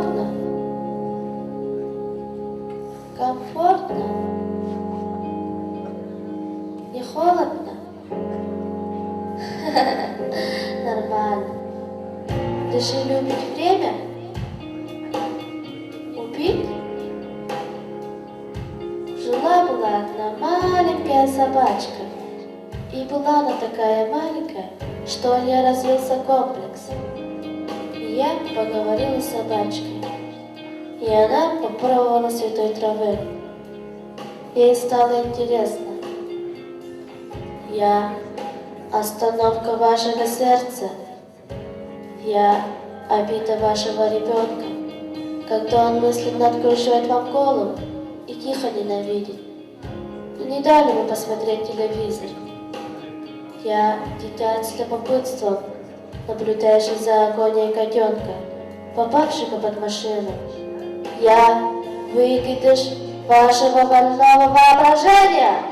Комфортно? Комфортно? Не холодно? Нормально. Ты же любишь время? Убить? Жила-была одна маленькая собачка. И была она такая маленькая, что у нее развился комплекс. И я поговорила с собачкой. И она попробовала святой травы. Ей стало интересно. Я — остановка вашего сердца. Я — обида вашего ребенка, когда он мысленно откручивает вам голову и тихо ненавидит. Не дали вы посмотреть телевизор. Я — дитя с любопытством, наблюдающий за агонией котенка, попавшего под машину. Я — выкидыш вашего больного воображения.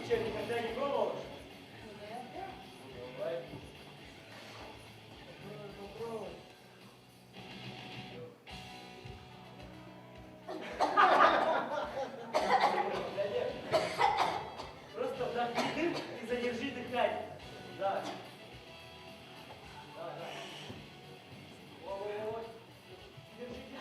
Че, никогда не пробовал? Давай. Попробуй. Просто вдохни дым и задержи дыхание. Да. Да. Ой. Держи.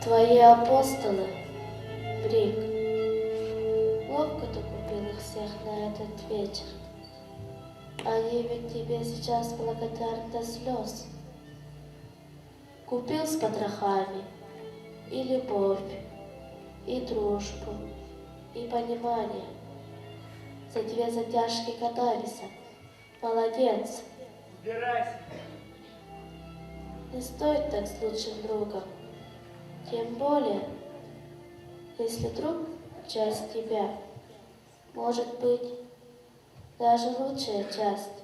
Твои апостолы, Брик, ловко ты купил их всех на этот вечер. Они ведь тебе сейчас благодарны до слез. Купил с потрохами и любовь, и дружбу, и понимание. За 2 затяжки катались. Молодец. Убирайся. Не стоит так с лучшим другом. Тем более, если друг — часть тебя, может быть, даже лучшая часть.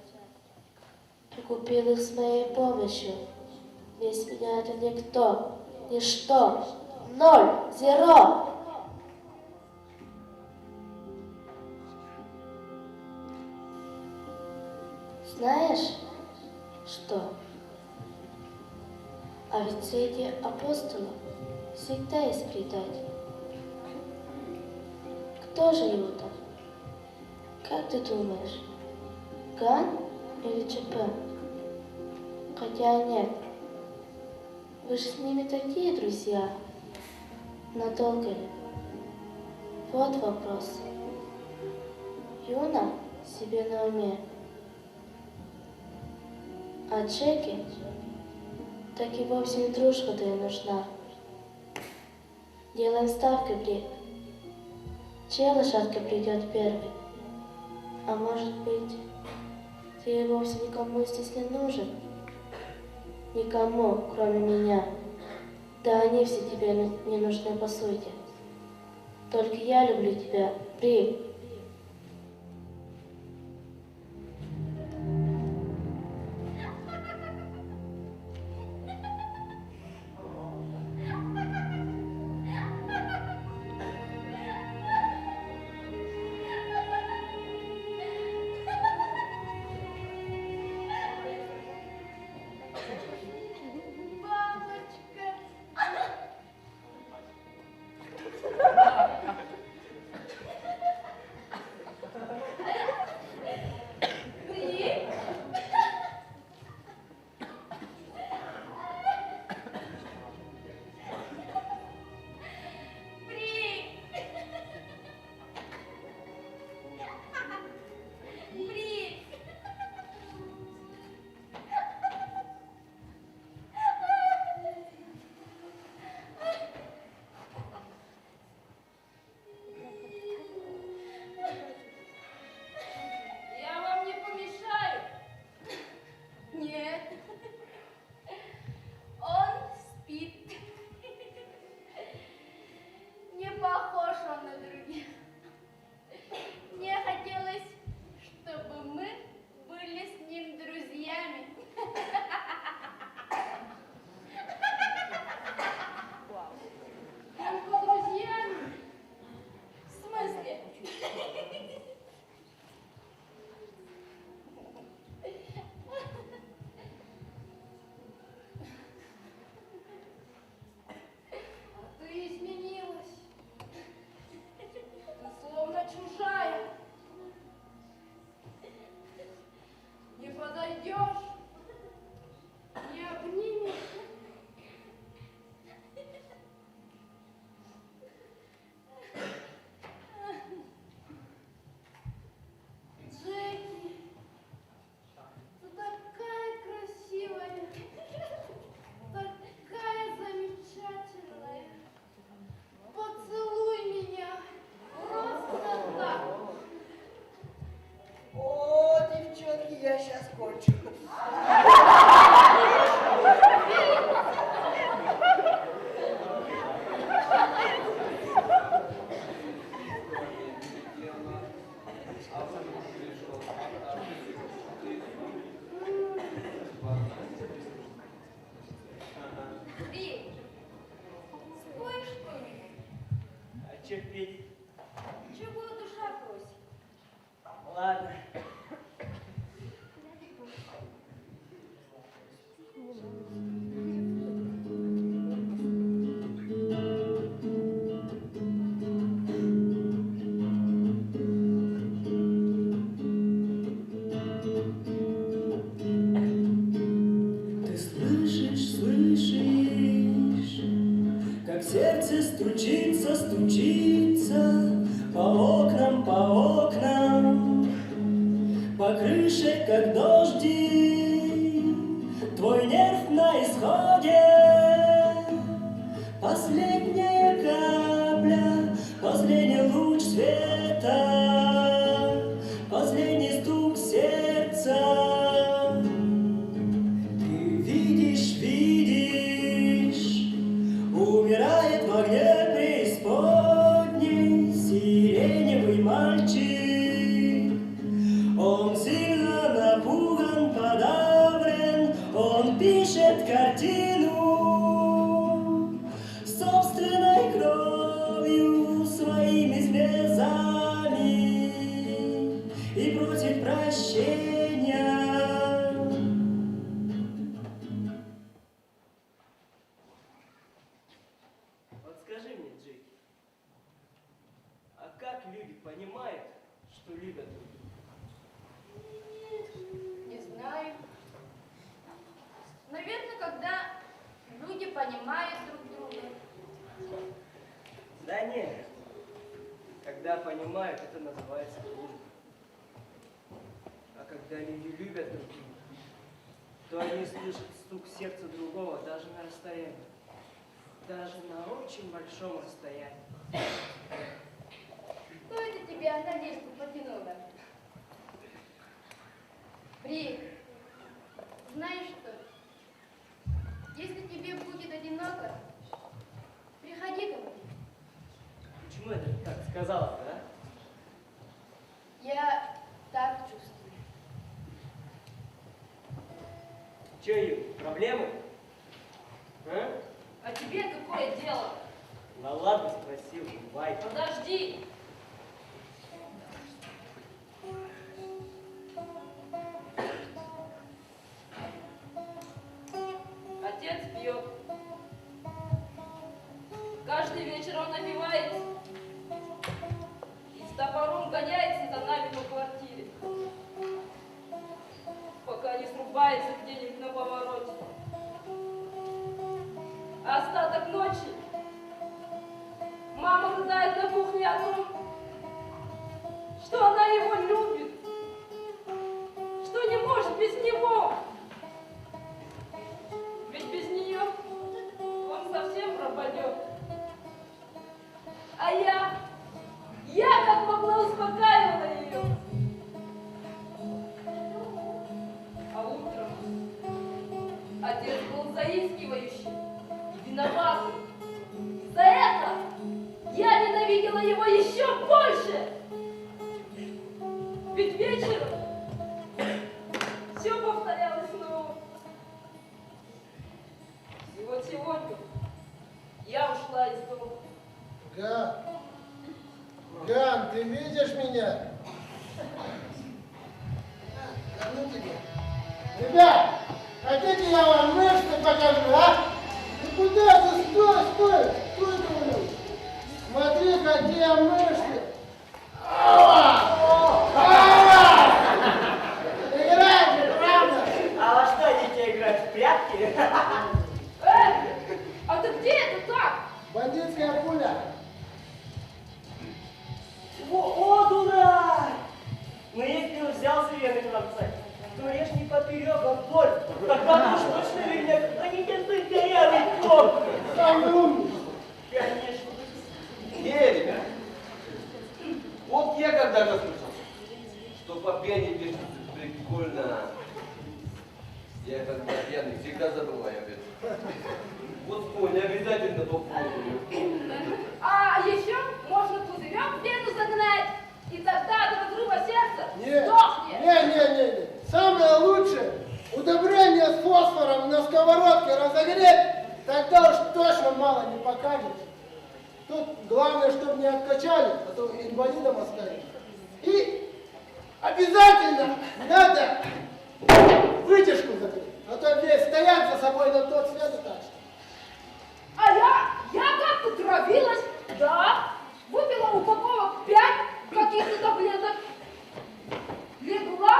Ты купил их с моей помощью. Без меня это никто, ничто, 0, 0. Знаешь, что? А ведь среди апостолов всегда есть предатель. Кто же Иуда? Как ты думаешь, Ган или ЧП? Хотя нет, вы же с ними такие друзья. Надолго ли? Вот вопрос. Юна себе на уме. А Джеки так и вовсе не дружба-то и нужна. Делаем ставки, Брик. Чья лошадка придет первой? А может быть, ты и вовсе никому здесь не нужен? Никому, кроме меня. Да они все тебе не нужны по сути. Только я люблю тебя, Брик. терпеть. Чего душа просит? Ладно. Ты слышишь, слышишь, как сердце стучится, стучится по окнам, по крыше, как дожди, твой нерв на исходе. Последняя капля, последний луч света, последний стук сердца. Ты видишь, видишь, умирает в огне преисподней сиреневый мальчик. Он сильно напуган, подавлен, он пишет картину собственной кровью, своими слезами и просит прощения. Вот скажи мне, Джеки, а как люди понимают, что любят друг друга? Не знаю. Наверное, когда люди понимают друг друга. Да нет. Когда понимают, это называется дружба. А когда люди любят друг друга, то они слышат стук сердца другого даже на расстоянии. Даже на очень большом расстоянии. Кто это тебя на лестницу потянуло? При, знаешь что? Если тебе будет одиноко, приходи ко мне. Почему это так сказала-то, а? Я так чувствую. Че, Ю, проблемы? А? А тебе какое дело? Да ладно, спросил, бывай. Подожди. Отец пьет. Каждый вечер он напивается и с топором гоняется за нами по квартире, пока не срубается где-нибудь на повороте. А остаток ночи мама рыдает на кухне о том, что она его любит, что не может без него. Ведь без нее он совсем пропадет. А я как могла успокаивала ее. А утром отец был заискивающий и виноватый. За это я ненавидела его еще больше. Ведь вечером все повторялось снова. И вот сегодня я ушла из дома. Ган, ты видишь меня? Да ну тебе. Ребят, хотите я вам мышцы покажу, а? Ну куда ты? Стой, говорю. Смотри, какие мышцы. Играйте, правда? А во что дети играют? В прятки? А ты где это так? Бандитская пуля. О, дурак! Но если уж взялся верный кромсать, то режь не поперек, а вдоль. Тогда уж точно вернет, а не держи корявый коп. Самый умный. Конечно. Не, ребят. Вот я когда-то слышал, что по пьяни пишется прикольно. Я когда пьяный всегда забываю об этом. Вот вспомни, обязательно попробую. А еще можно пузырем в вену загнать, и тогда от разрыва сердца сдохнет. Не. Самое лучшее удобрение с фосфором на сковородке разогреть, тогда уж точно мало не покажется. Тут главное, чтобы не откачали, а то инвалидом оставили. И обязательно надо вытяжку закрыть, а то весь стоят за собой на тот свет и так что. А я как-то травилась, да, выпила упаковок 5 каких-то таблеток, легла,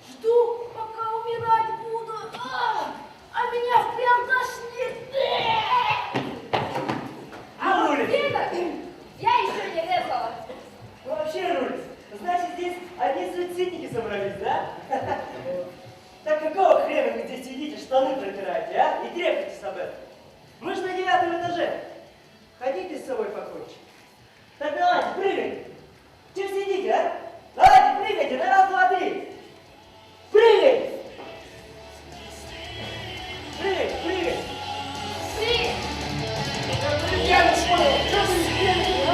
жду, пока умирать буду, а меня прям тошнит. А вот это я еще не резала. Ну вообще, Руль, значит, здесь одни суицидники собрались, да? Так какого хрена вы здесь сидите, штаны протираете, а? И трепетесь об этом. Мы же на 9-м этаже. Хотите с собой покончить? Так давайте, прыгайте. Чего сидите, а? Давайте, прыгайте, на раз, два, три. Прыгайте! Прыгайте, прыгайте. Я не понял, что вы сделали, а?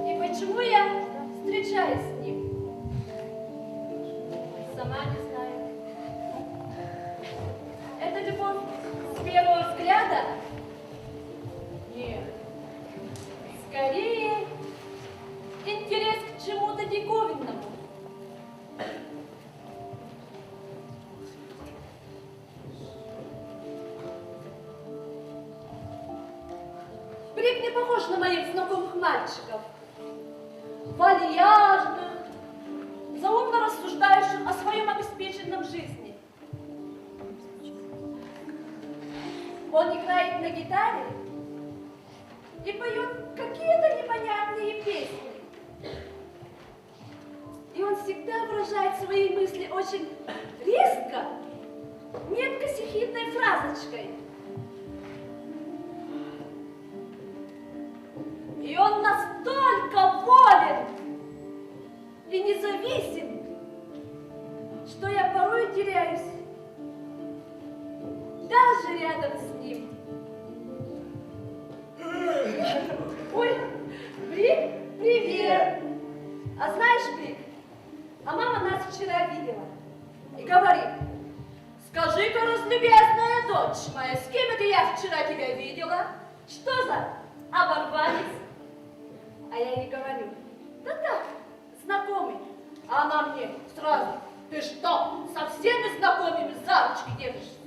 И почему я встречаюсь с ним? Сама не знаю. Это любовь с первого взгляда? Нет. Скорее, интерес к чему-то диковинному. Брик не похож на моих знакомых мальчиков. Вальяжных, заумно рассуждающих о своем обеспеченном жизни. Он играет на гитаре и поет какие-то непонятные песни. И он всегда выражает свои мысли очень резко, метко-сихидной фразочкой. И он настолько волен и независим, что я порой теряюсь даже рядом с ним. Ой, Брик, привет! А знаешь, Брик, а мама нас вчера видела и говорит: скажи-ка, разлюбезная дочь моя, с кем это я вчера тебя видела? Что за оборванец? А я ей говорю: да так, знакомый. А она мне сразу: ты что, со всеми знакомыми за ручки держишься?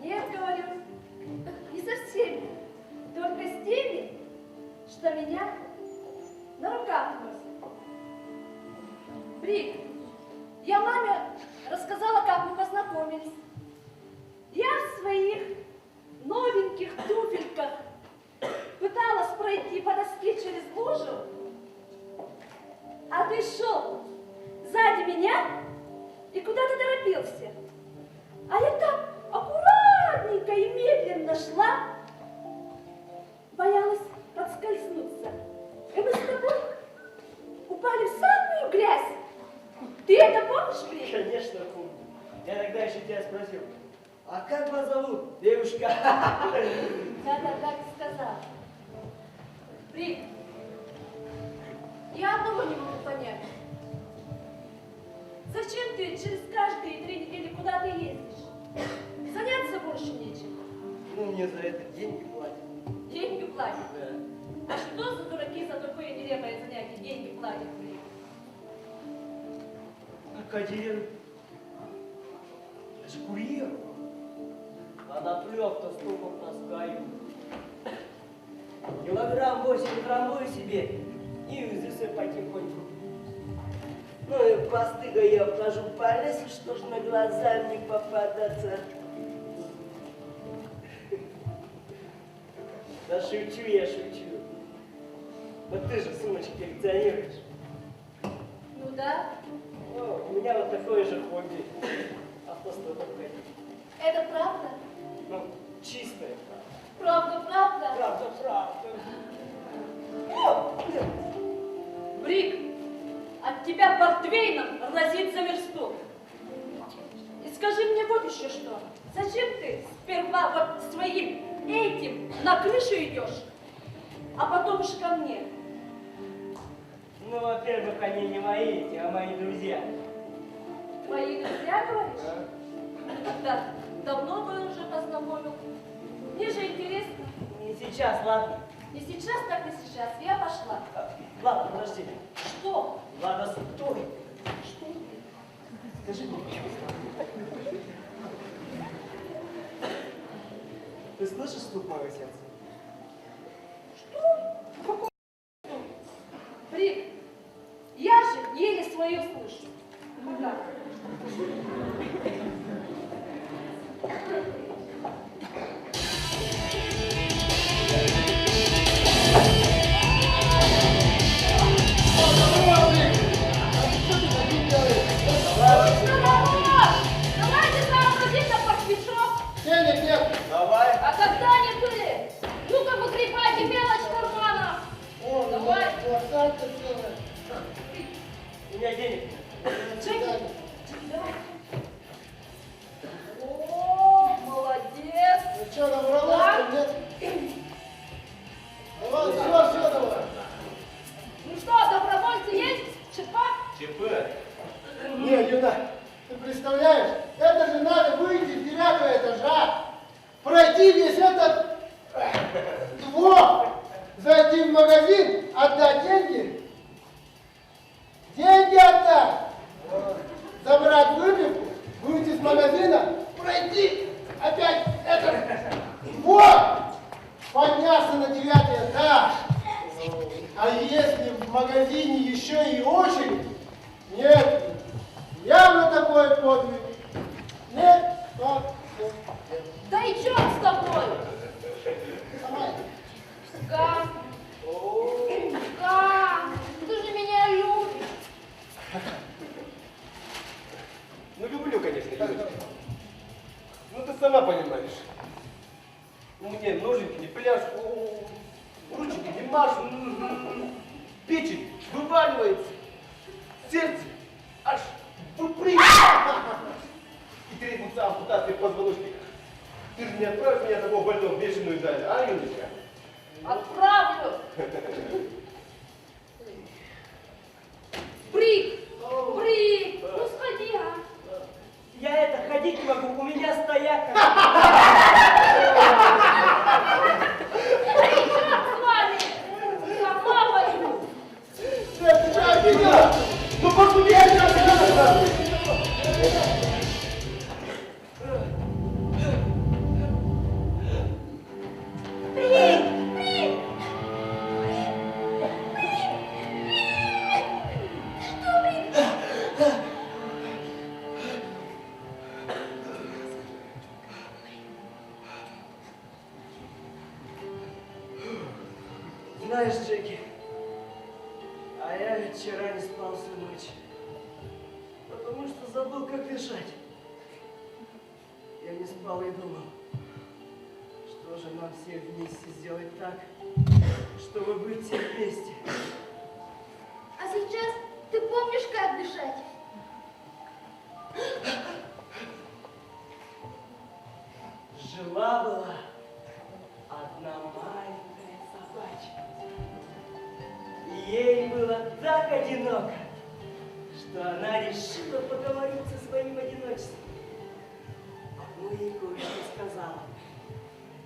Нет, говорю, не со всеми, только с теми, что меня на руках носят. Брик, я маме рассказала, как мы познакомились. Я в своих новеньких туфельках пыталась пройти по доске через лужу, а ты шел сзади меня и куда-то торопился. А я так аккуратненько и медленно шла, боялась подскользнуться. И мы с тобой упали в самую грязь. Ты это помнишь, Брик? Конечно, помню. Я тогда еще тебя спросил: а как вас зовут, девушка? Да, так и сказала. Брик, я одного не могу понять. Зачем ты через каждые 3 недели куда-то ездишь? Заняться больше нечем. Ну, мне за это деньги платят. Деньги платят. Да. А что за дураки за такое нелепое занятие деньги платят, Брик? А кассир? Это же курьер. А на плёв-то столько таскаю. Килограмм 8 утрамбую себе и везу потихоньку. Ну и постыга я вхожу по лесу, что ж на глаза не попадаться. Да шучу я, шучу. Вот ты же сумочки коллекционируешь. Да? О, у меня вот такое же хобби. Автостопом ходить. Это правда? Ну, чистая Правда, правда? правда. Правда. Брик, от тебя портвейном разит за версту. И скажи мне вот еще что. Зачем ты сперва вот своим этим на крышу идешь, а потом уж ко мне? Ну, во-первых, они не мои эти, а мои друзья. Твои друзья, говоришь? Да, давно бы уже познакомил. Мне же интересно. Не сейчас, ладно? Не сейчас, так и сейчас. Я пошла. Ладно, подожди. Что? Ладно, стой. Что? Скажи мне, пожалуйста. Ты слышишь стук моего сердца? Что? Брик, я же еле свое слышу. Да. Давайте сообразим на портвичок. Денег нет. Давай. А когда они были? Ну-ка, выгребайте мелочь в карманах. О, Давай. двадцатка целая. У меня денег нет. Джеки, давай. О, молодец. Ну что, набралась-то, нет? Давай, все, давай. Ну что, добровольцы есть? Чепа? ЧП. Не, Юна, ты представляешь, это же надо выйти с 9-го этажа, пройти весь этот двор, зайти в магазин, отдать деньги, отдать, забрать выпивку, выйти из магазина, пройти опять этот двор, подняться на 9-й этаж. А если в магазине еще и очередь, нет, явно такой подвиг. Нет, так, нет. Да и черт с тобой. Давай. Га. Га. Ты же меня любишь. Ну, люблю, конечно, Юлечка. Ну, ты сама понимаешь. Мне ножики не пляшут, ручки не машут, печень вываливается, сердце аж выпрыгивает. И требуется ампутация позвоночника. Ты же не отправишь меня такого больного в бешеную даль, а, Юлечка? Отправлю. Брик. Брик. Ну сходи, а. Я это ходить не могу, у меня стояк. С вами. Сама пойду. Ты что, офигел? Ну, посуди, я сейчас Знаешь, Джеки, а я ведь вчера не спал всю ночь, потому что забыл, как дышать. Я не спал и думал, что же нам всем вместе сделать так, чтобы быть все вместе. А сейчас ты помнишь, как дышать? Жила-была одна маленькая собачка. И ей было так одиноко, что она решила поговорить со своим одиночеством. Одну ей кое-что сказала.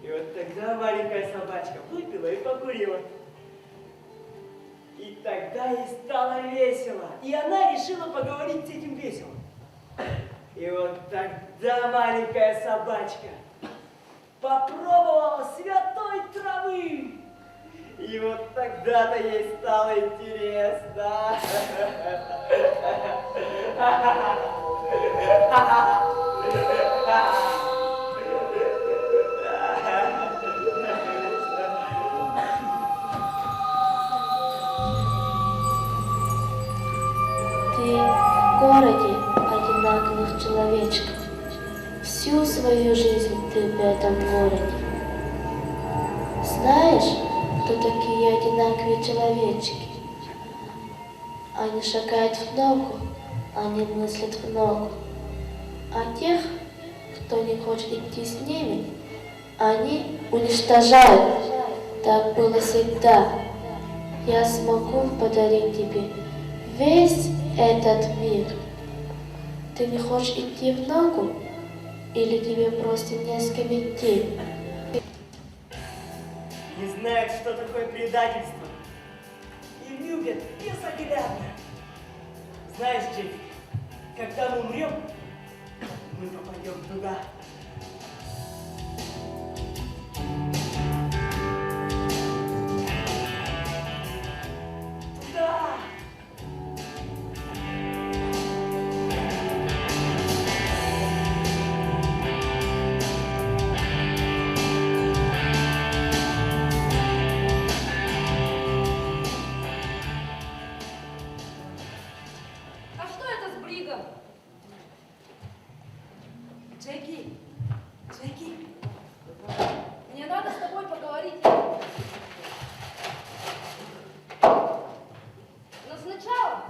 И вот тогда маленькая собачка выпила и покурила. И тогда ей стало весело. И она решила поговорить с этим веселым. И вот тогда маленькая собачка попробовала святой травы. И вот тогда-то ей стало интересно. Ты городе одинаковых человечков. Всю свою жизнь ты в этом городе. Знаешь, кто такие одинаковые человечки? Они шагают в ногу, они мыслят в ногу. А тех, кто не хочет идти с ними, они уничтожают. Так было всегда. Я смогу подарить тебе весь этот мир. Ты не хочешь идти в ногу? Или тебе просто не с кем идти? Не знают, что такое предательство. И любят безоглядно. Знаешь, Джейк, когда мы умрем, мы попадем туда. Туда! А что это с Бригом? Джеки, Джеки, мне надо с тобой поговорить. Но сначала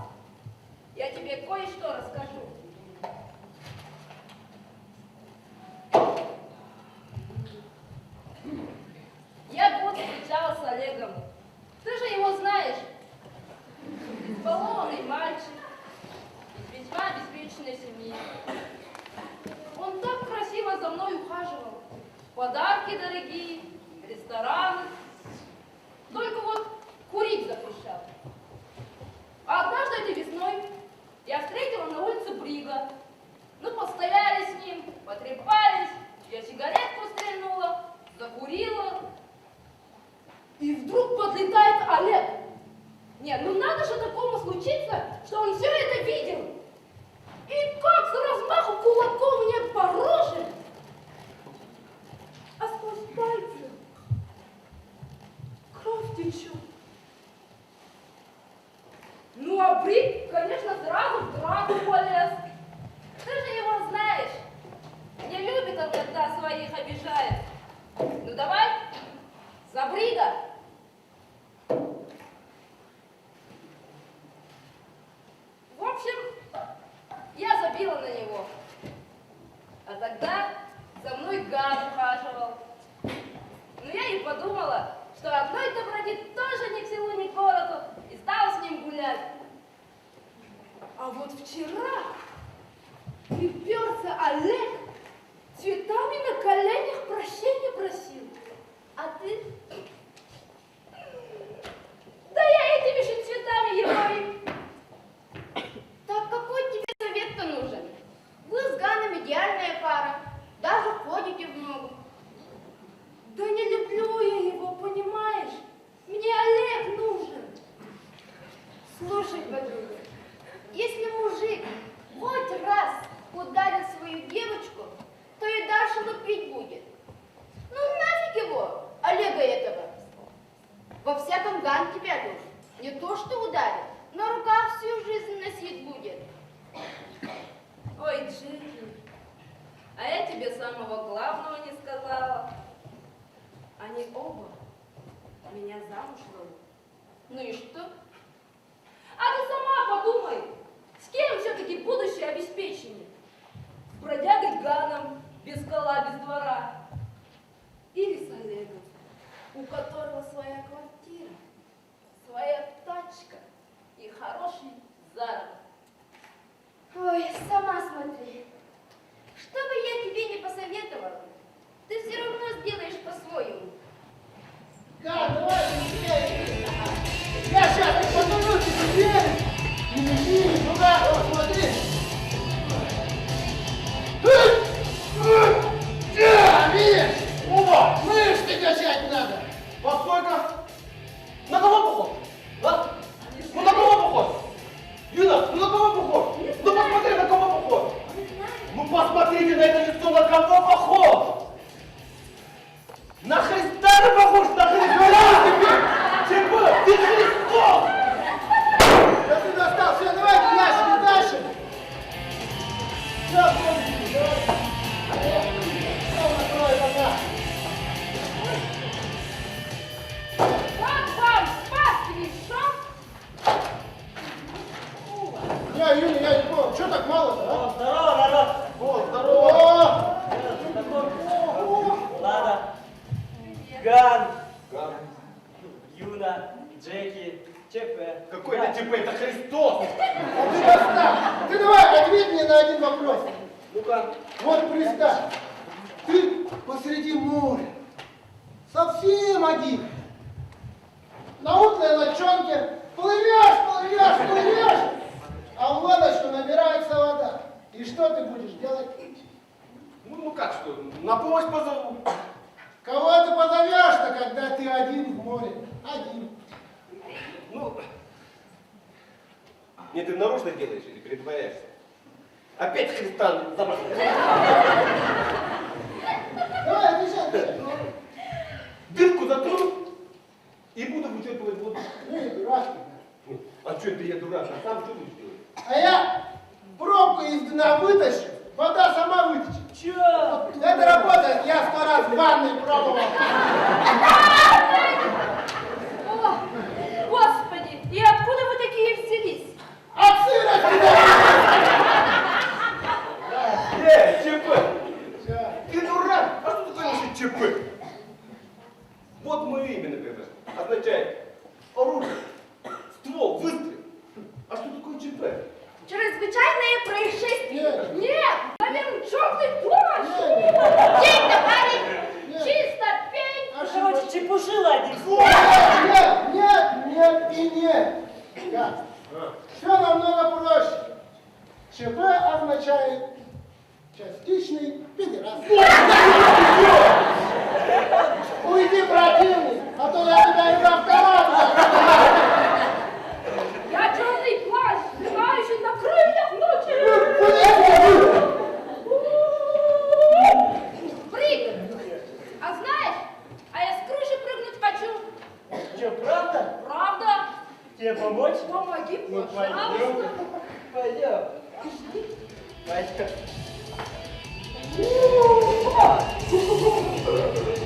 я тебе кое-что расскажу. Я год встречалась с Олегом. Ты же его знаешь. Избалованный мальчик из весьма обеспеченной семьи. Он так красиво за мной ухаживал. Подарки дорогие, рестораны. Только вот курить запрещал. А однажды этой весной я встретила на улице Брига. Ну, постояли с ним, потрепались, я сигаретку стрельнула, закурила. И вдруг подлетает Олег. Нет, ну надо же такому случиться, что он все это видел. И как с размаху кулаком мне по роже, а сквозь пальцы кровь течет. Ну а Брик, конечно, сразу в драку полез. Ты же его знаешь. Не любит он, когда своих обижает. Ну давай, за Брига. В общем, я забила на него. А тогда за мной гад ухаживал. Ну я и подумала, что одной-то вроде тоже ни к селу, ни к городу, и стала с ним гулять. А вот вчера приперся Олег, цветами на коленях прощения просил. А ты? Да я этими же цветами его и... Так какой тебе совет-то нужен? Вы с Ганом идеальная пара, даже ходите в ногу. Да не люблю я его, понимаешь? Мне Олег нужен. Слушай, подруга, если мужик хоть раз ударил свою девочку, то и дальше лупить будет. Ну нафиг его, Олега этого. Во всяком Ган тебя душ. Не то что ударит, на руках всю жизнь носить будет. Ой, Джеки, а я тебе самого главного не сказала. Они оба меня замуж выдали. Ну и что? А ты сама подумай, с кем все-таки будущее обеспечение? С бродягой Ганом, без кола, без двора. Или с Олегом, у которого своя квартира, своя тачка и хороший заработок. Ой, сама смотри. Что бы я тебе не посоветовала, ты все равно сделаешь по-своему. Да, давай, быстрее. Я сейчас подумаю, теперь. Не туда, вот, смотри. Видишь? О, мышцы качать надо. Постой-ка! А, Юля, я не понял, что так мало-то, а? О, здорово, народ! О, здорово! Ладно. Ган, Ган. Юна, Джеки, ЧП. Какой это ЧП? Это Христос! А ты поставь! Ты давай, ответь мне на один вопрос. Ну-ка. Вот представь, ты посреди моря, совсем один, на утлой лодчонке плывешь, а в лодочку набирается вода. И что ты будешь делать? Ну как что? На помощь позову. Кого ты позовешь-то, когда ты один в море? Один. Ну, не ты нарочно делаешь или притворяешься? Опять Христа забрал. Давай, отвечай. Дырку заткну и буду вычерпывать воду. Ну и дурак. А что это я дурак? А сам что будешь делать? А я пробку из дна вытащу, вода сама вытечет. Чё? Это работает, я 100 раз в ванной пробовал. О, Господи, и откуда вы такие взялись? От сыра ЧП! тебя! Ты дурак! А что такое вообще ЧП? Вот мое имя, например, означает оружие, ствол, выстрел. А что такое ЧП? Чрезвычайное происшествие. Нет. Нет, наверное, черный плащ. Нет. День, товарищ, Нет. чисто пень. Короче, чепушила один. Нет и нет. Как? Все намного проще. ЧП означает частичный педерас. Уйди, противник, а то я тебя из автомата. Я черный плащ, летающий на крыльях ночи. Брик, а знаешь, а я с крыши прыгнуть хочу. Чё, правда? Правда? Тебе помочь? Помоги, Ну, пожалуйста. Пойдем. Пойдем.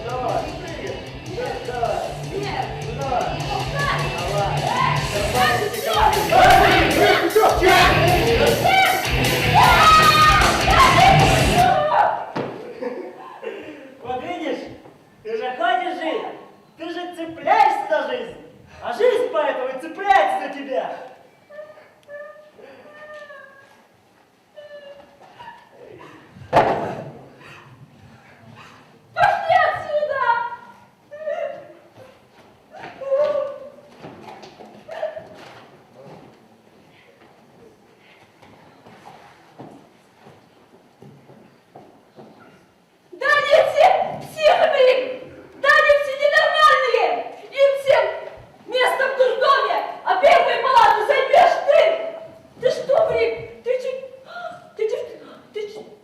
Давай, прыгай. Давай. Нет, Давай. не толкай. Вот видишь, ты же хочешь жить, ты же цепляешься за жизнь, а жизнь поэтому и цепляется за тебя. Пошли отсюда! Да они все психи! Да они все ненормальные! Им всем место в дурдоме, а первую палату займешь ты! Ты что, Брик?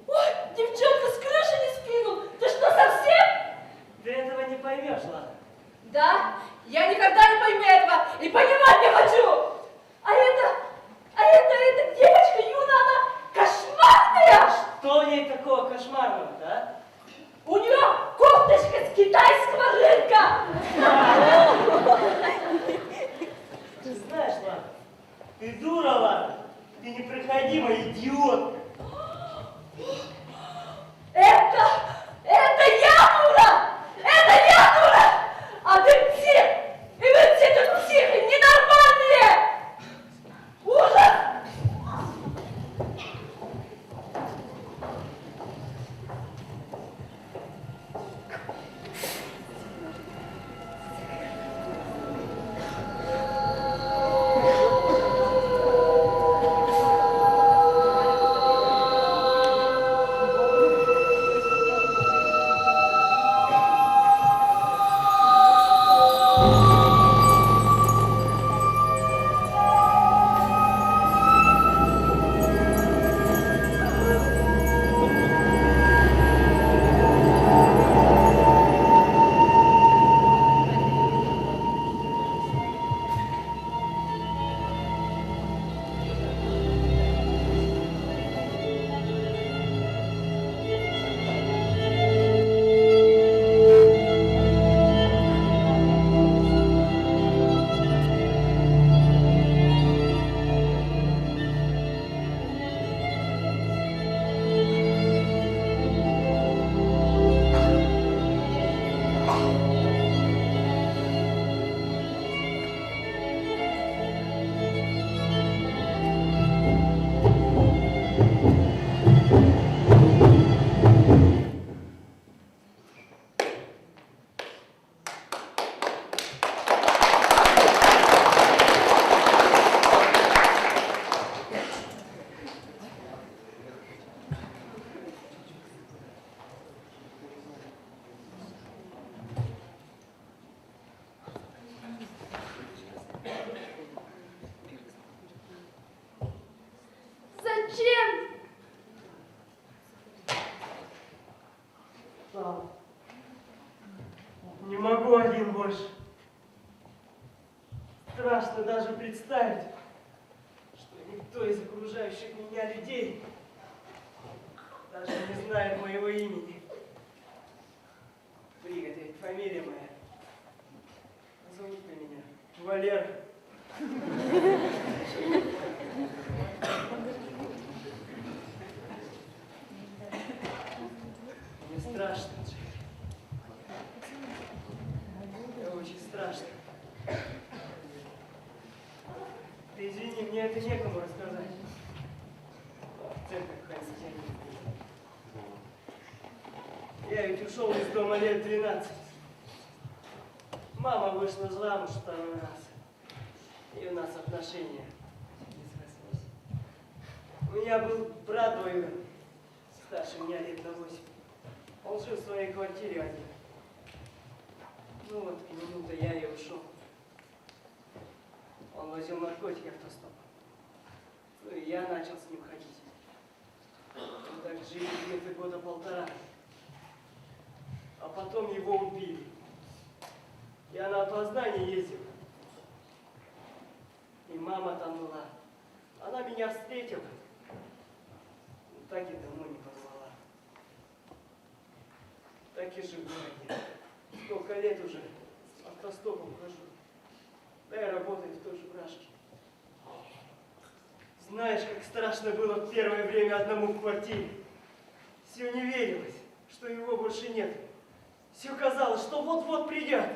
Ой, девчонка с крыши не скинул! Ты что, совсем? Ты этого не поймешь, ладно? Да, я никогда не пойму этого и понимать не хочу! А эта девочка Юна, она кошмарная! Что в ней такого кошмарного, да? У нее кофточка с китайского рынка! Ты знаешь, ладно, ты дура, ладно, ты непроходимый идиот. Это я дура! Это я дура! А ты псих! И вы все тут психи ненормальные! Ужас! страшно даже представить, что никто из окружающих меня людей даже не знает моего имени. Брик, это ведь фамилия моя. Зовут ли меня Валера? Мне страшно, Джек. Мне очень страшно. Ты извини, мне это некому рассказать. В церковь ходить я не буду. Я ведь ушел из дома лет 12. Мама вышла замуж второй раз. И у нас отношения не срослись. У меня был брат двоюродный, старше меня лет на 8. Он жил в своей квартире один. Ну вот, к нему-то я и ушел. Он возил наркотики автостопом. Ну и я начал с ним ходить. Мы так жили где-то года полтора. А потом его убили. Я на опознание ездил. И мама там была. Она меня встретила. Но так и домой не позвала. Так и живу один. Сколько лет уже автостопом хожу. Да и работаю в той же брашке. Знаешь, как страшно было в первое время одному в квартире. Все не верилось, что его больше нет. Все казалось, что вот-вот придет.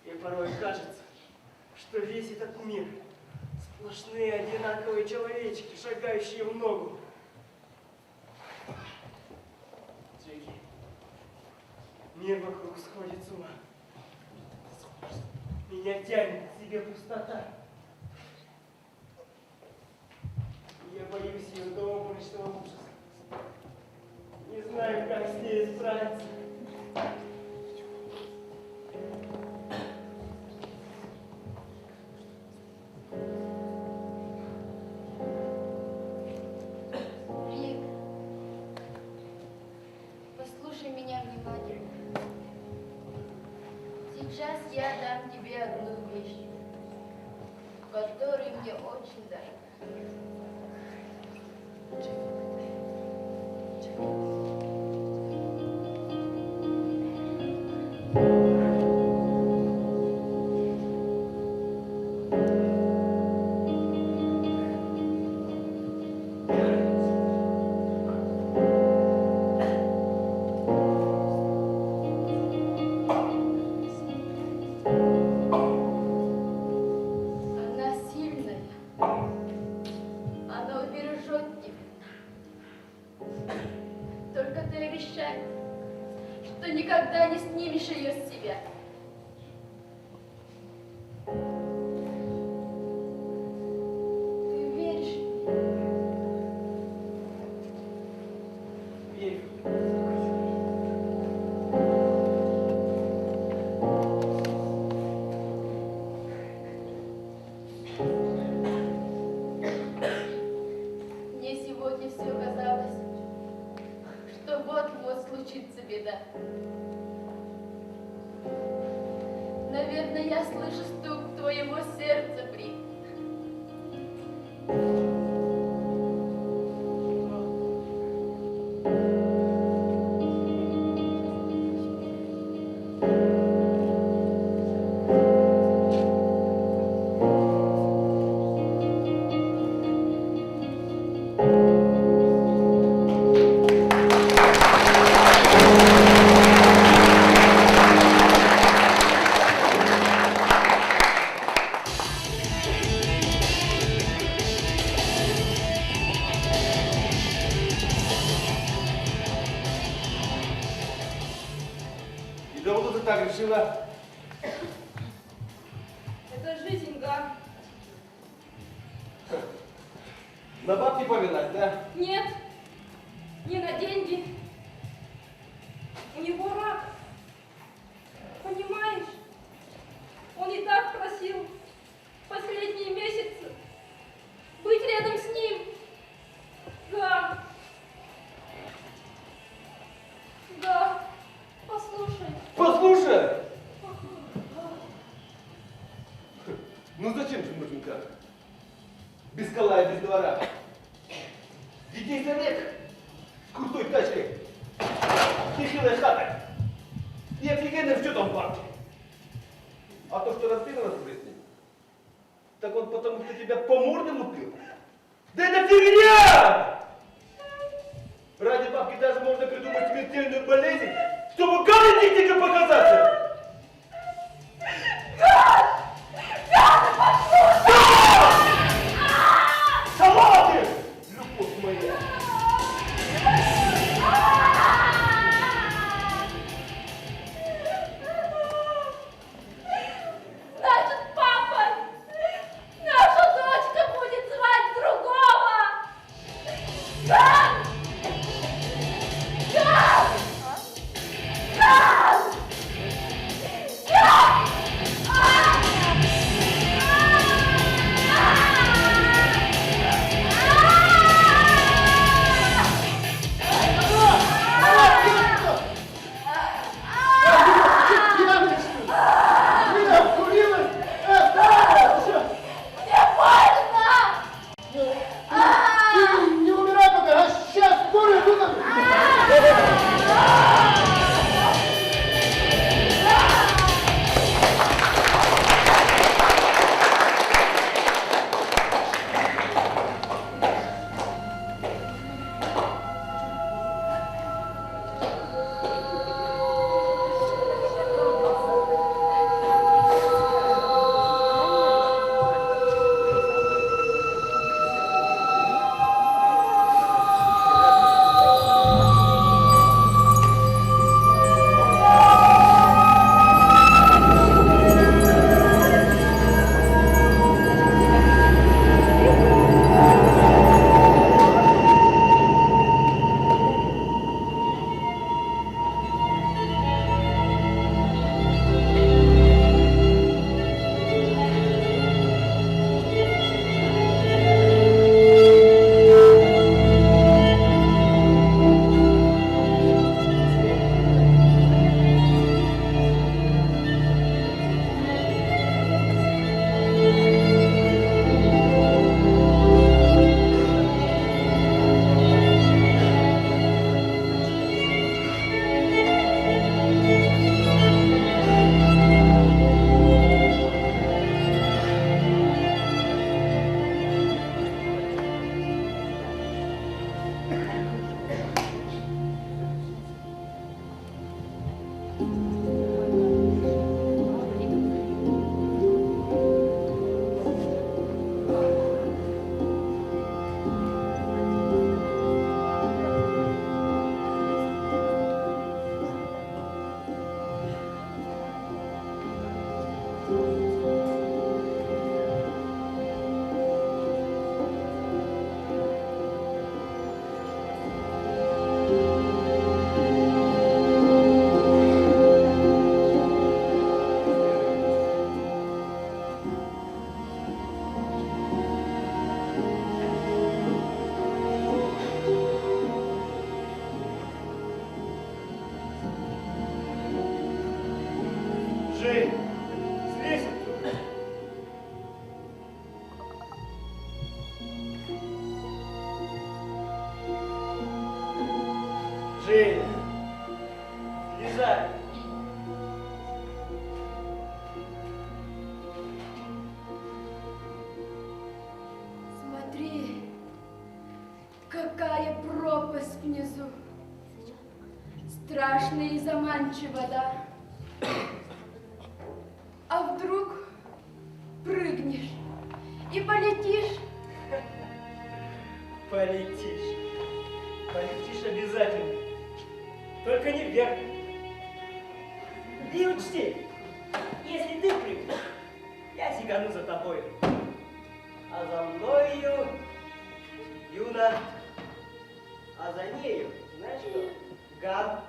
И порой кажется, что весь этот мир сплошные одинаковые человечки, шагающие в ногу. Джеки, мир вокруг сходит с ума. Меня тянет к себе пустота. Я боюсь ее до обморочного ужаса. Не знаю, как с ней справиться. Рик, послушай меня внимательно. Сейчас я дам тебе одну вещь, которая мне очень дорога. Она сильная. Она убережет тебя. Только ты обещай, что никогда не снимешь ее с себя. Ты веришь мне? Верю. Мне сегодня все казалось, что вот-вот случится беда. Наверное, я слышу стук твоего сердца, Брик. И давно ты так решила? Это жизнь, да? На бабки поминать, да? Нет, не на деньги. У него рак. Понимаешь? Он и так просил последние месяцы быть рядом с ним. Да. Да. Послушай. Послушай! распинываться с ним? Так он потому что тебя по морде лупил? Да это фигня! Ради бабки даже можно придумать смертельную болезнь, чтобы галактика показаться! Сама ты, любовь моя! Значит, папа, наша дочка будет звать другого. Как? Как? Как? Как? Мне больно! Не умирай пока, а сейчас скоро иду. Жень, слезь оттуда. Женя, слезай. Смотри, какая пропасть внизу. Страшно и заманчиво, да? А вдруг прыгнешь и полетишь? Полетишь. Полетишь обязательно. Только не вверх. И учти, если ты прыгнешь, я сигану за тобой. А за мною Юна. А за нею, знаешь что? Гад.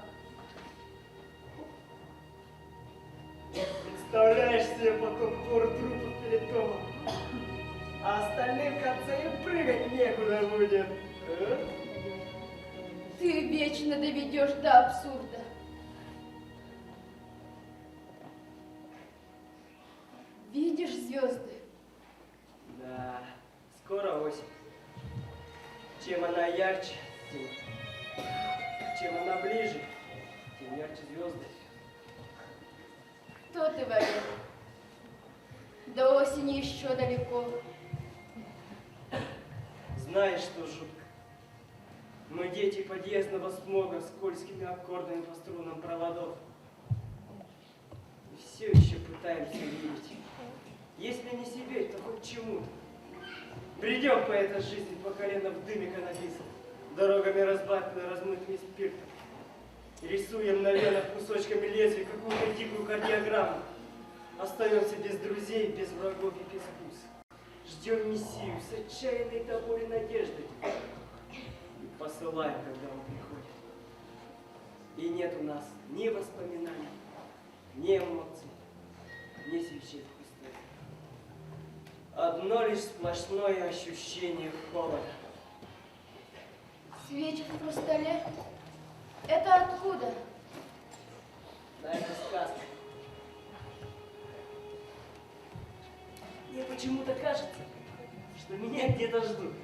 Представляешь себе потом гору трупов перед домом. А остальным в конце и прыгать некуда будет. А? Ты вечно доведешь до абсурда. Видишь звезды? Да, скоро осень. Чем она ярче, чем она ближе, тем ярче звезды. Кто ты, Валера? осени еще далеко. Знаешь, что жутко? Мы дети подъездного смога с скользкими аккордами по струнам проводов. И все еще пытаемся верить. Если не себе, то хоть чему-то. Придем по этой жизни по колено в дыме каннабиса, дорогами разбавлены размытыми спиртом. И рисуем на венах кусочками лезвия какую-то дикую кардиограмму. Остаемся без друзей, без врагов и без вкуса. Ждем Мессию с отчаянной тобой надеждой. И посылаем, когда он приходит. И нет у нас ни воспоминаний, ни эмоций, ни свечей в пустыне. Одно лишь сплошное ощущение холода. Свечи в хрустале? Это откуда? Да, это сказка. Мне почему-то кажется, что меня где-то ждут.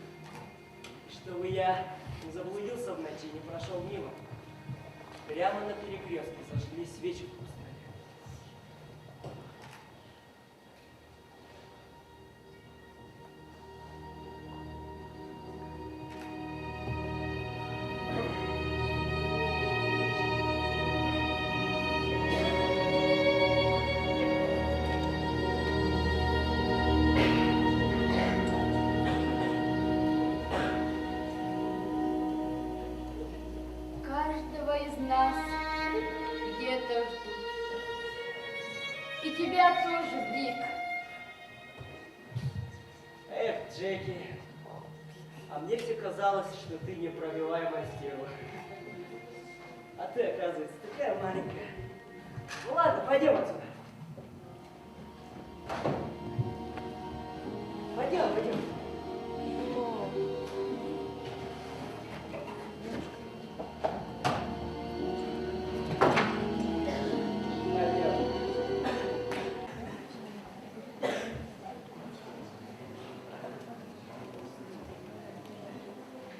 И чтобы я не заблудился в ночи, не прошел мимо. Прямо на перекрестке зажгли свечи в хрустале. Каждого из нас где-то ждут. И тебя тоже, Брик. Эх, Джеки, а мне все казалось, что ты непробиваемая стерва. А ты, оказывается, такая маленькая. Ну ладно, пойдем отсюда. Пойдем, пойдем.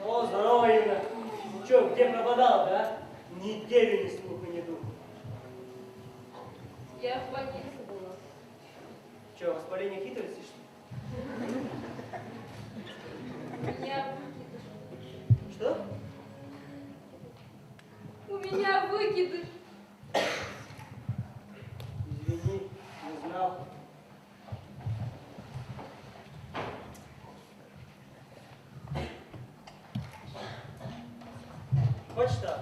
О, здорово, Инна. Че, где пропадал, да? Неделю ни слуха, ни духа. Я в больнице была. Че, воспаление хитрости, что ли? Меня выкидыш. Что? У меня выкидыш. Извини, не знал. Хочешь что?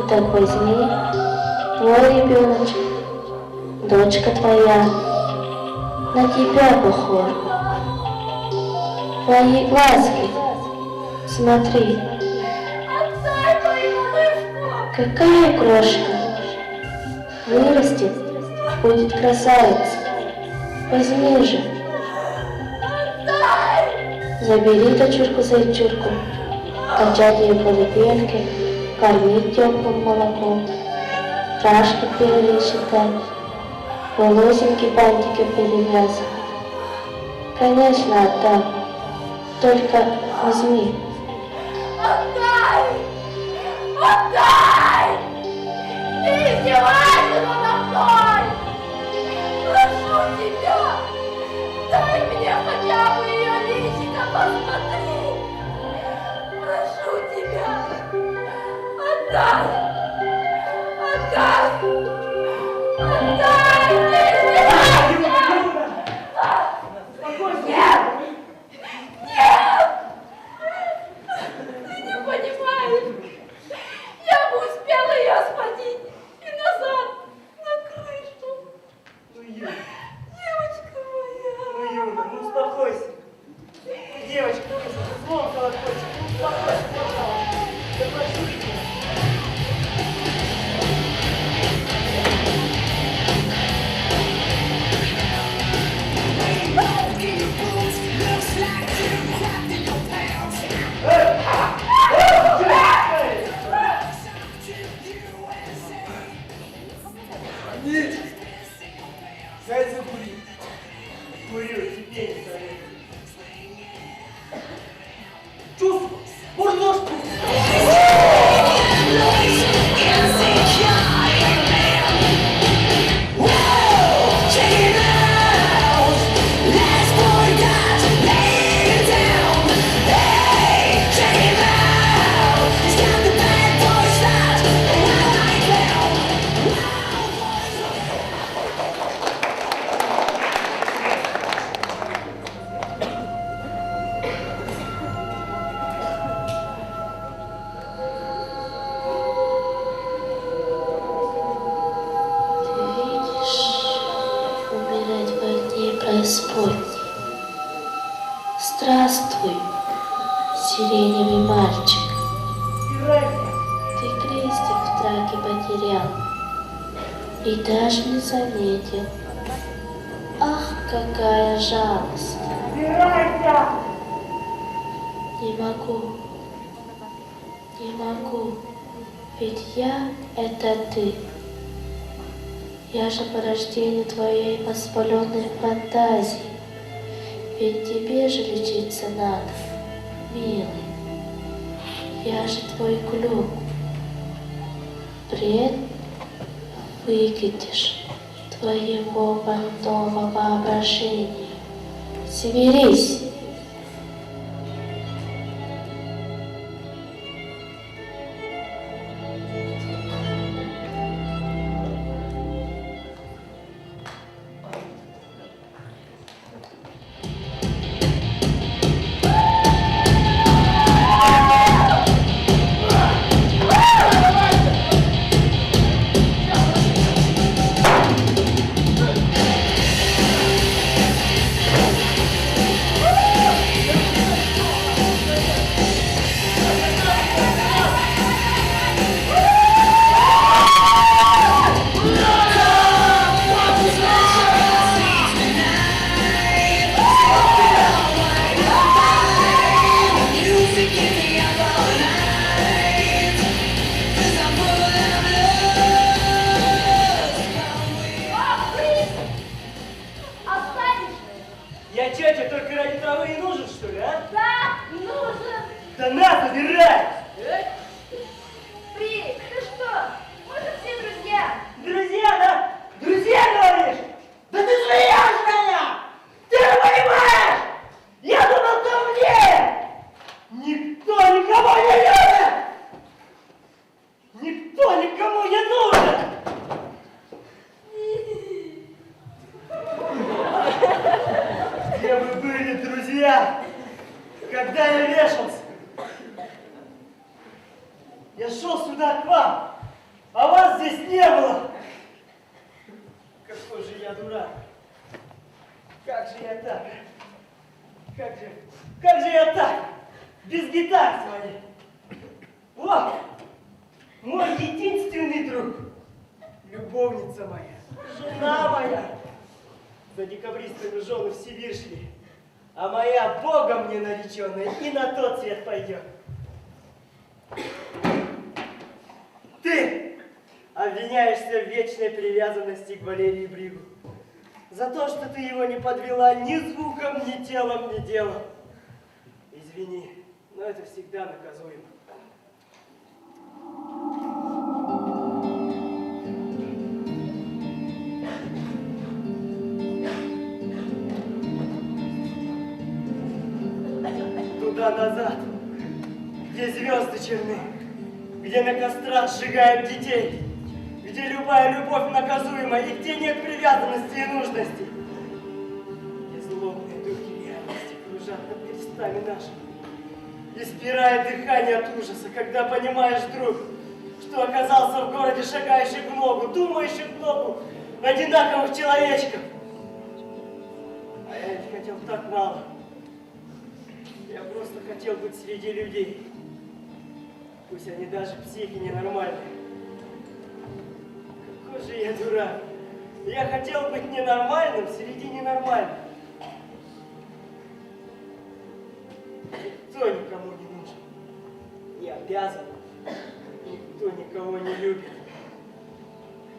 Так возьми Твой ребеночек, дочка твоя, на тебя похож. Твои глазки, смотри, Отдай мою малышку! какая крошка. Вырастет, будет красавица. Возьми же. Забери дочурку-зайчурку, качать ее колыбельки, кормить теплым молоком, рашки пересчитать, волосинки бантики перевязывать. Конечно, отдам, только возьми. Отдай! Отдай! Ты издеваешься надо мной! Прошу тебя! Дай мне хотя бы ее личико посмотреть! Прошу тебя! Отдай! Отдай! Отдай! Ты издеваешься! Нет! Нет! Ты не понимаешь! Я бы успела ее схватить и назад на крышу. Ну, Юля, Девочка моя. ну, Юля, ну успокойся. Девочка, злом колокольчик, ну успокойся, пожалуйста. Да прошу тебя. Сядь закури. Курю, тебе не советую. Чувствуй, мордашку. Ты видишь, умирать в огне преисподней. Здравствуй, сиреневый мальчик. Ты крестик в траке потерял и даже не заметил. Ах, какая жалость! Не могу, не могу, ведь я — это ты. Я же по рождению твоей воспаленной фантазии, ведь тебе же лечиться надо, милый. Я же твой клюк. Бред выкидыш твоего больного воображения. Соберись. Я тетя только ради травы и нужен, что ли, а? Да, нужен. Да на, забирай! Фрик, ты что? Мы же все друзья. Друзья, да? Друзья, говоришь? Да ты смеешь меня! Ты не понимаешь! Я думал, ты мне! Никто никому не любит! Никто никому не нужен! Где вы были, друзья, когда я вешался? Я шел сюда к вам, а вас здесь не было. Какой же я дурак. Как же я так? Как же я так? Без гитар своей. Вот, мой единственный друг. Любовница моя, жена моя. За декабристами жены в Сибирь шли. А моя Богом мне нареченная и на тот свет пойдет. Ты обвиняешься в вечной привязанности к Валерии Бригу. За то, что ты его не подвела ни звуком, ни телом, ни делом. Извини, но это всегда наказуемо. Туда-назад, где звезды черны, где на кострах сжигают детей, где любая любовь наказуема и где нет привязанности и нужности, где злобные духи реальности кружат над крестами нашими, и спирает дыхание от ужаса, когда понимаешь вдруг, что оказался в городе шагающих в ногу, думающих в ногу, одинаковых человечков. А я ведь хотел так мало. Я просто хотел быть среди людей. Пусть они даже психи ненормальные. Какой же я дурак. Я хотел быть ненормальным среди ненормальных. Никто никому не нужен. Не обязан. Никто никого не любит.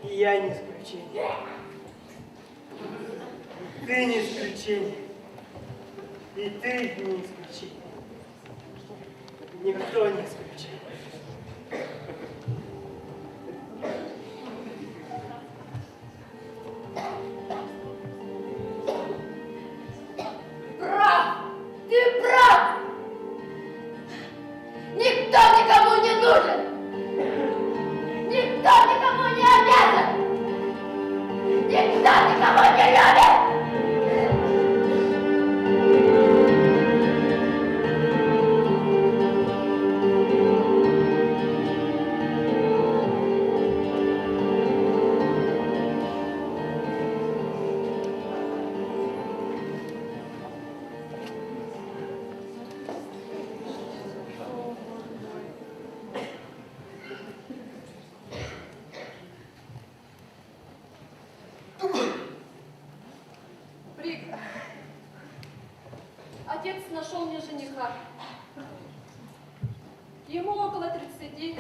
И я не исключение. И ты не исключение. И ты не исключение. Никто не исключение. Прав! Ты прав! Никто никому не нужен! Никто никому не обязан! Никто никого не любит! Отец нашел мне жениха. Ему около 30.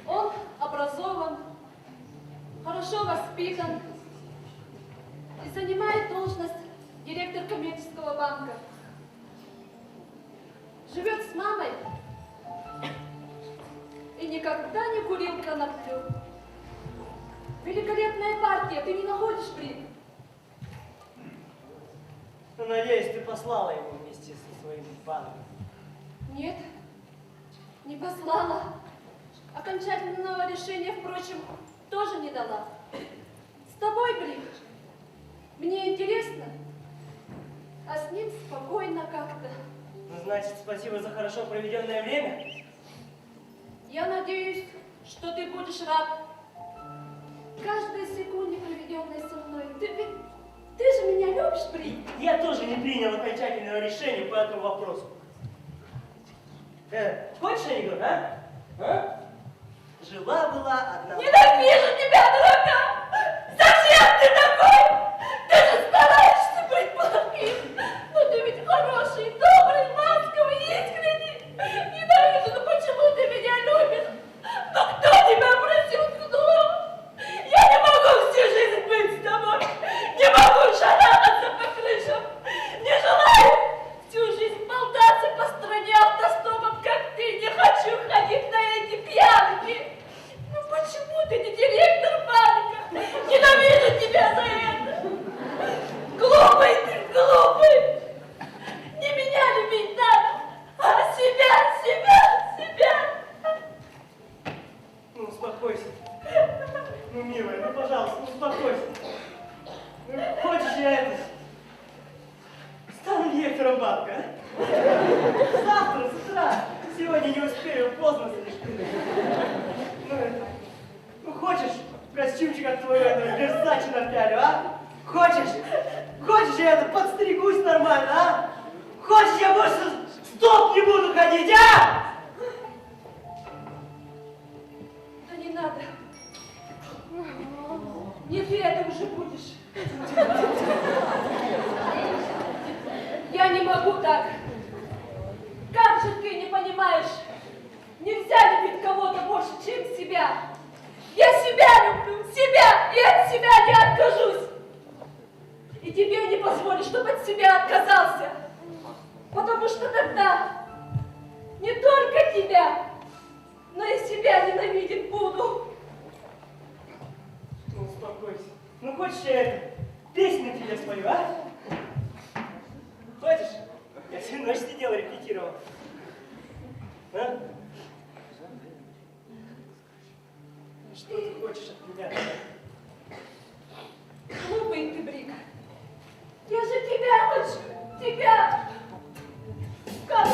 Он образован, хорошо воспитан и занимает должность директора коммерческого банка. Живет с мамой и никогда не курил коноплю. Великолепная партия, ты не находишь, Брик? Ну, надеюсь, ты послала его вместе со своим банком. Нет, не послала. Окончательного решения, впрочем, тоже не дала. С тобой, Брик, мне интересно, а с ним спокойно как-то. Ну, значит, спасибо за хорошо проведенное время. Я надеюсь, что ты будешь рад каждой секунде, проведенной со мной. Ты же меня любишь, Брик? Я тоже не принял окончательного решения по этому вопросу. Хочешь анекдот, а? Жила-была одна... Ненавижу тебя, дурака! Зачем ты такой? Ты же стараешься быть плохим, но ты ведь хороший, добрый, ласковый, искренний. Ненавижу, ну почему ты меня любишь? Ну кто тебя просил к дому? Я не могу всю жизнь быть с тобой, не могу шарахаться по крышам, не желаю всю жизнь болтаться по стране автостопом, как ты, не хочу ходить на эти пьянки. Ну почему ты не директор банка? Ненавижу тебя за это. Глупый ты, глупый. Не меня любить надо, а себя. Ну, успокойся. Ну, милая, ну, пожалуйста, успокойся. Ну, хочешь я это... стану директором банка, а? Завтра с утра. Сегодня не успею, поздно слишком. Ну, твою эту Версачи напялю, а? Хочешь? Хочешь, я это подстригусь нормально, а? Хочешь, я больше стоп не буду ходить, а? Да не надо. Не ты это уже будешь. Я не могу так. Как же ты не понимаешь? Нельзя любить кого-то больше, чем себя. Я себя люблю, себя, и от себя не откажусь. И тебе не позволю, чтобы от себя отказался. Потому что тогда не только тебя, но и себя ненавидеть буду. Ну, успокойся. Ну, хочешь, я это, песню тебе спою, а? Хочешь? Я всю ночь сидел, репетировал. А? Что ты хочешь от меня? Глупый ты, Брик. Я же тебя хочу, тебя. Как ты?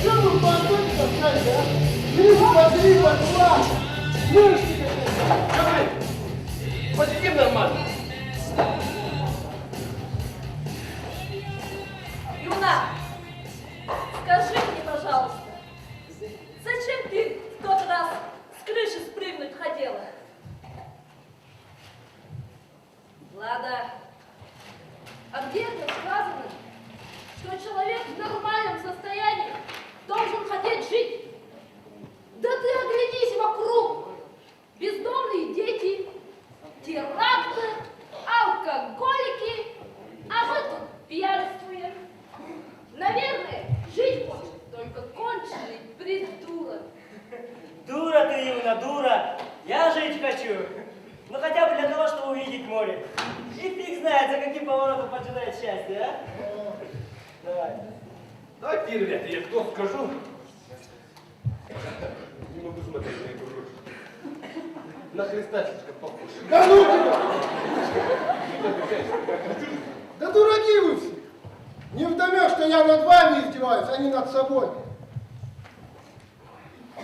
Что вы подходите, а? Ты смотри, пошла! Мышки какие-то! Посидим нормально. Юна, скажи мне, пожалуйста, зачем ты в тот раз с крыши спрыгнуть хотела? Ладно. А где это сказано, что человек в нормальном состоянии должен хотеть жить? Да ты оглянись вокруг. Бездомные дети, теракты, алкоголики, а мы тут пьянствуем. Наверное, жить хочет только конченый придурок. Дура ты, Юна, дура! Я жить хочу! Ну хотя бы для того, чтобы увидеть море. И фиг знает, за каким поворотом поджидает счастье, а? Давай. Давайте, ребята, я что скажу. Не могу смотреть на эту рожу. На Христа слишком похож. Да ну тебя! Да дураки вы все! Не вдомешь, что я над вами издеваюсь, а не над собой.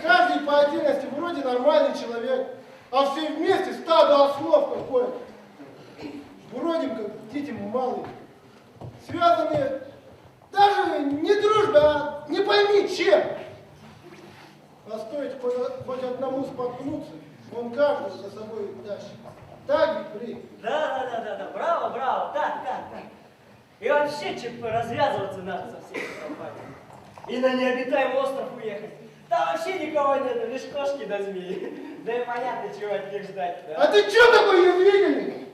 Каждый по отдельности вроде нормальный человек, а все вместе стадо ослов какое-то. Вроде как дети малые, связанные даже не дружбой, а не пойми чем. А стоит хоть одному споткнуться, он каждого за собой тащит. Так ведь, Брик? Да, браво, браво, так. И вообще, ЧП, развязываться надо со всеми компаниями. И на необитаемый остров уехать. Там вообще никого нет, лишь кошки да змеи. Да и понятно, чего от них ждать, да? А ты что такой язвительный?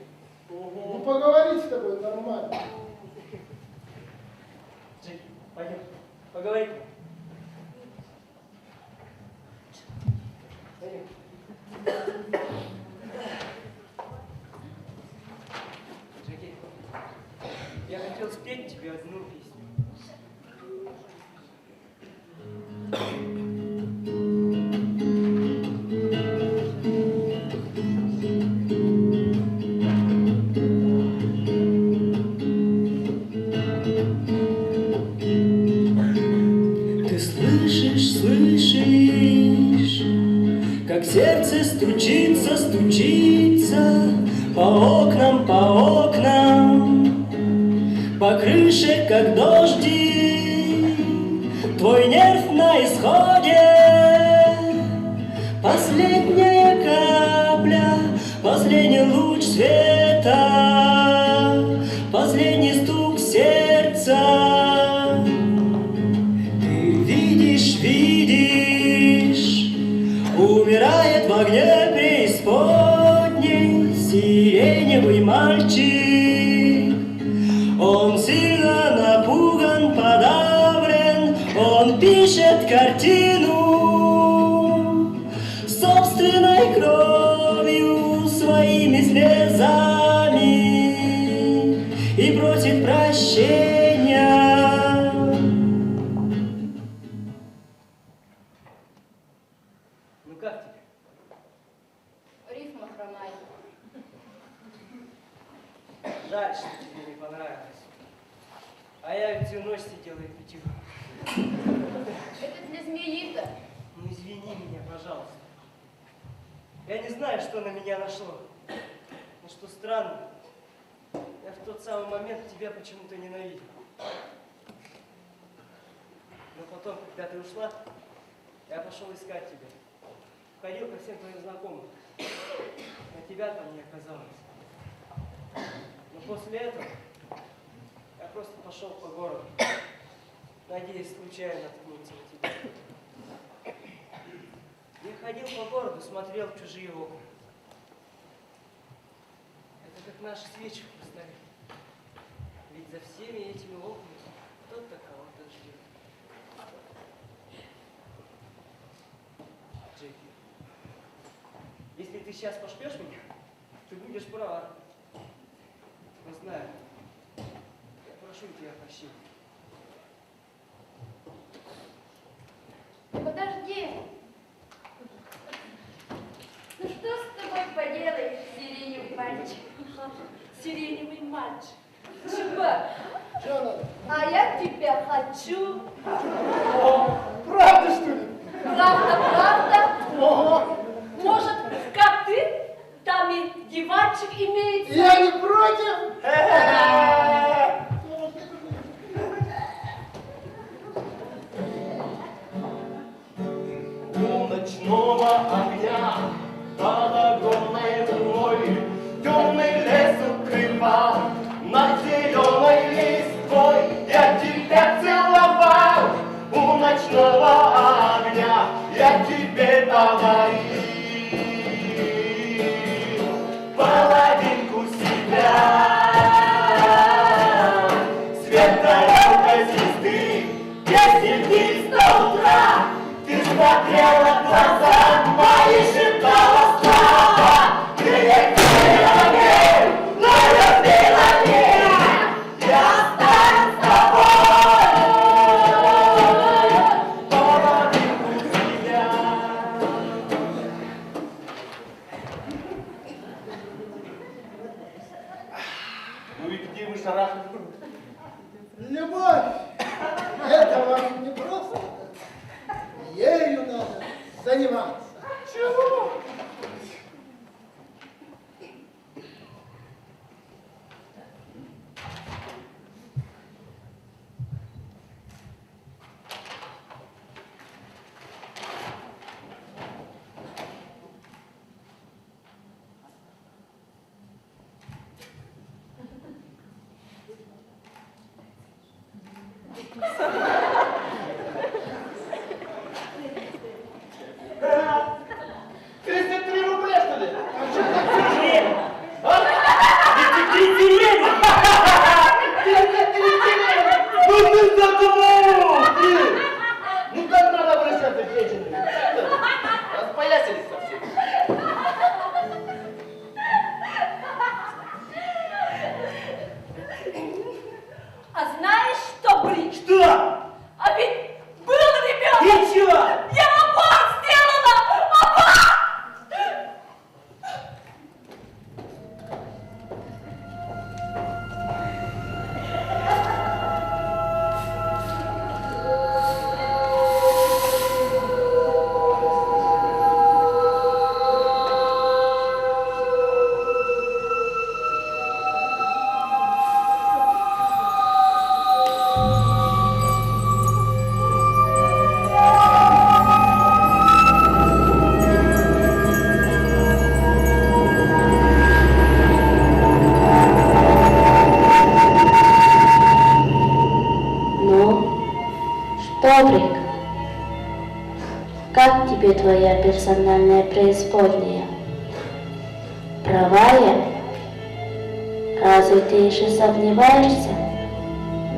Ну поговорить с тобой нормально. Джеки, пойдем, поговорим. Пойдем. Джеки, я хотел спеть тебе одну песню. Ты слышишь, как сердце стучится, по окнам, по крыше, как дожди. Твой нерв на исходе, последняя капля, последний луч света, последний стук сердца. Ты видишь, умирает в огне преисподней сиреневый мальчик. Он сильно напуган, подавлен, он пишет картину собственной кровью, своими слезами и просит прощения. Ну как тебе? Рифма хромает. Жаль, что тебе я всю ночь сидел и путил. Это для змеи-то. Ну извини меня, пожалуйста. Я не знаю, что на меня нашло. Но что странно, я в тот самый момент тебя почему-то ненавидел. Но потом, когда ты ушла, я пошел искать тебя. Ходил ко всем твоим знакомым. Но тебя там не оказалось. Но после этого я просто пошел по городу, надеясь случайно наткнуться на тебя. Я ходил по городу, смотрел в чужие окна. Это как наши свечи в хрустале. Ведь за всеми этими окнами кто-то кого-то ждет. Джеки, если ты сейчас пошпешь меня, ты будешь права. Но знаю, я прошу тебя прощения. Подожди. Ну что с тобой поделаешь, сиреневый мальчик? Сиреневый мальчик. Чего? Что надо? А я тебя хочу. О, правда, что ли? Правда, правда? Ого! Может, как ты? Там и диванчик имеется. Я не против! У ночного огня под огромной луной темный лес укрывал над зеленой листвой. Я тебя целовал у ночного огня, я тебе подарил половинку себя. Свет далекой звезды, если до утра ты смотрела в глаза мои, шептала слова. Ты не любила меня, но любила меня. Я останусь с тобой, половинку себя. Ну и где вы шарахали? Любовь! Это вам не просто. Ею надо заниматься. Чего? Коврик, как тебе твоя персональная преисподняя? Правая? Разве ты еще сомневаешься?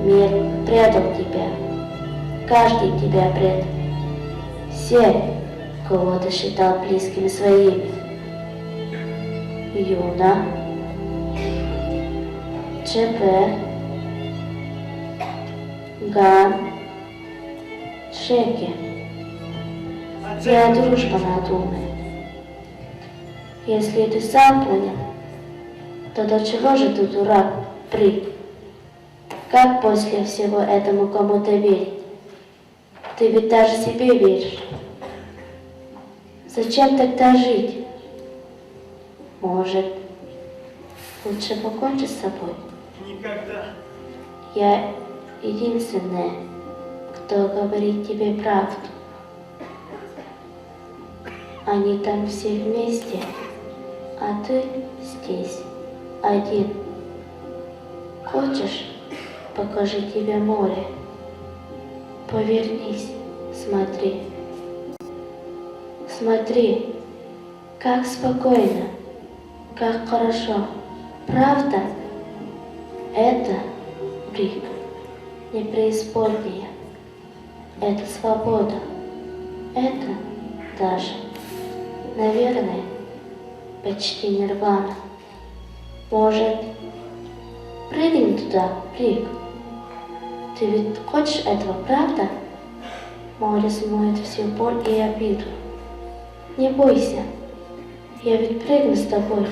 Мир предал тебя. Каждый тебя предал. Все, кого ты считал близкими своими. Юна, ЧП, Ган, Шеки. Твоя дружба надумает. Если ты сам понял, то до чего же ты, дурак, при? Как после всего этому кому-то верить? Ты ведь даже себе веришь. Зачем тогда жить? Может, лучше покончить с собой? Никогда. Я единственная, кто говорит тебе правду. Они там все вместе, а ты здесь, один. Хочешь, покажи тебе море? Повернись, смотри. Смотри, как спокойно, как хорошо. Правда? Это, Брик, не преисподняя. Это свобода. Это даже, наверное, почти нирвана. Может, прыгнем туда, Брик? Ты ведь хочешь этого, правда? Море смоет всю боль и обиду. Не бойся, я ведь прыгну с тобой.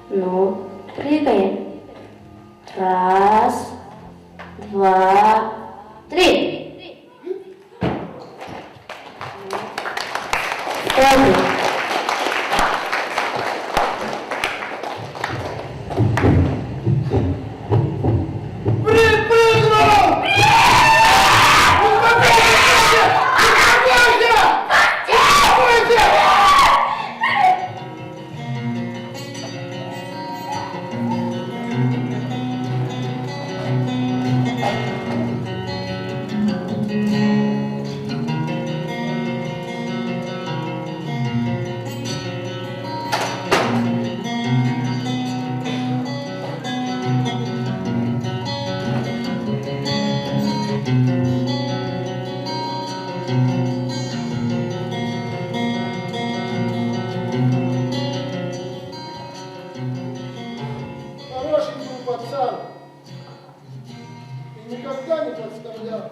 Ну, прыгаем. Раз, два, три. Помни. Хороший был пацан. И никогда не подставлял.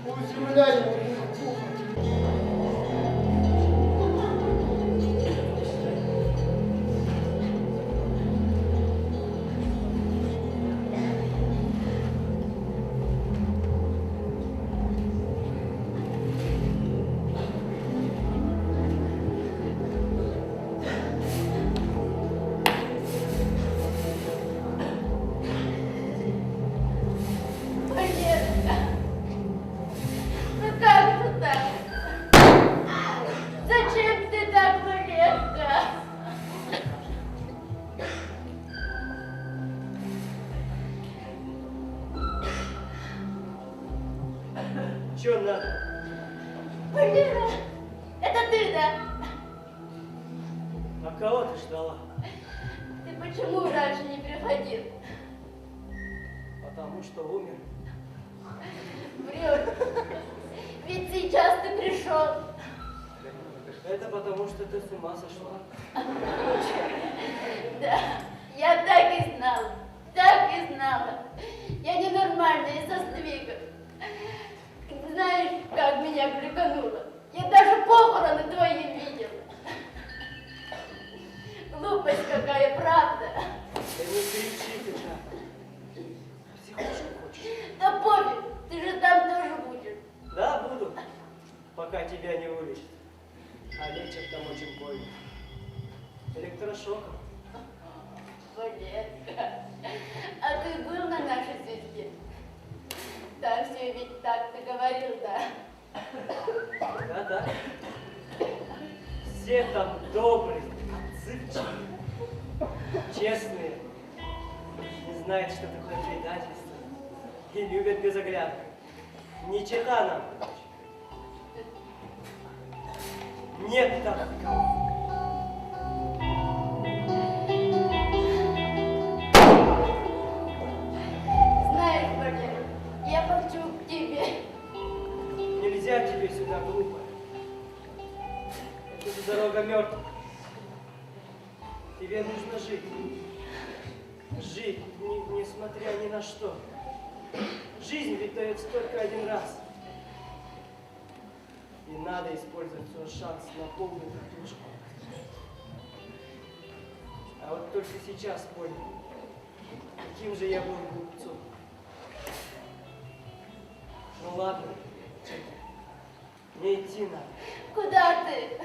Пусть земля ему будет пухом. Валерка, ну как ты так? Зачем ты так, Валерка? Чё надо? Валера, это ты, да? А кого ты ждала? Ты почему раньше не приходил? Потому что умер. Врешь. Ведь сейчас ты пришел. Это потому что ты с ума сошла. Да, я так и знала. Так и знала. Я ненормальная из-за сдвигов. Ты знаешь, как меня прикануло? Я даже похороны твои видела. Глупость какая, правда? Да не кричи ты так. Психушку хочешь? Да пофиг, ты же там тоже будешь. Да, буду. Пока тебя не вылечат. А лечат там очень больно. Электрошоком. Валерка, а ты был на нашей звезде? Там все ведь так ты говорил, да? Да. Все там добрые, отзывчивые, честные. Не знают, что такое предательство. И любят без оглядки. Не чита нам, короче. Нет там никого. Знаешь, Валера, я хочу к тебе. Нельзя тебе сюда, глупо. Это же дорога мертвых. Тебе нужно жить. Жить, несмотря ни на что. Жизнь ведь дается только один раз. И надо использовать свой шанс на полную катушку. А вот только сейчас понял, каким же я был глупцом. Ну ладно, мне идти надо. Куда ты?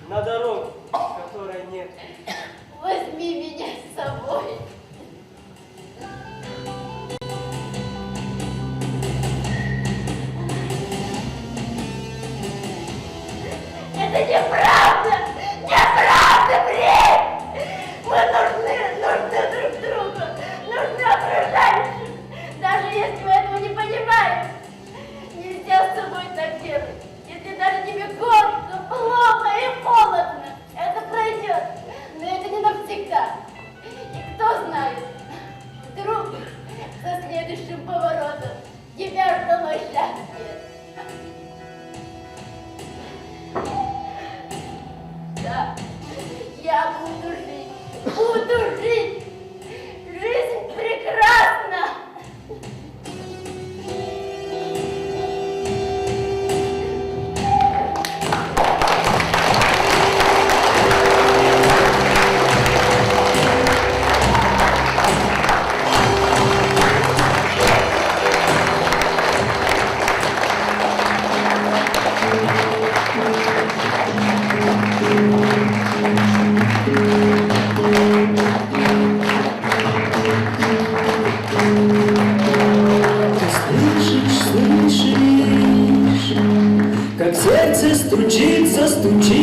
На дорогу, которой нет. Возьми меня с собой. Это неправда! Неправда, Брик! Мы нужны друг другу, нужны окружающим, даже если вы этого не понимаете. Нельзя с собой так делать. Если даже тебе горько, плохо и холодно, это пройдет, но это не навсегда. И кто знает, вдруг со следующим поворотом тебя ждало счастье. Да, я буду жить, буду жить. Жизнь прекрасна. Как сердце стучится, стучит.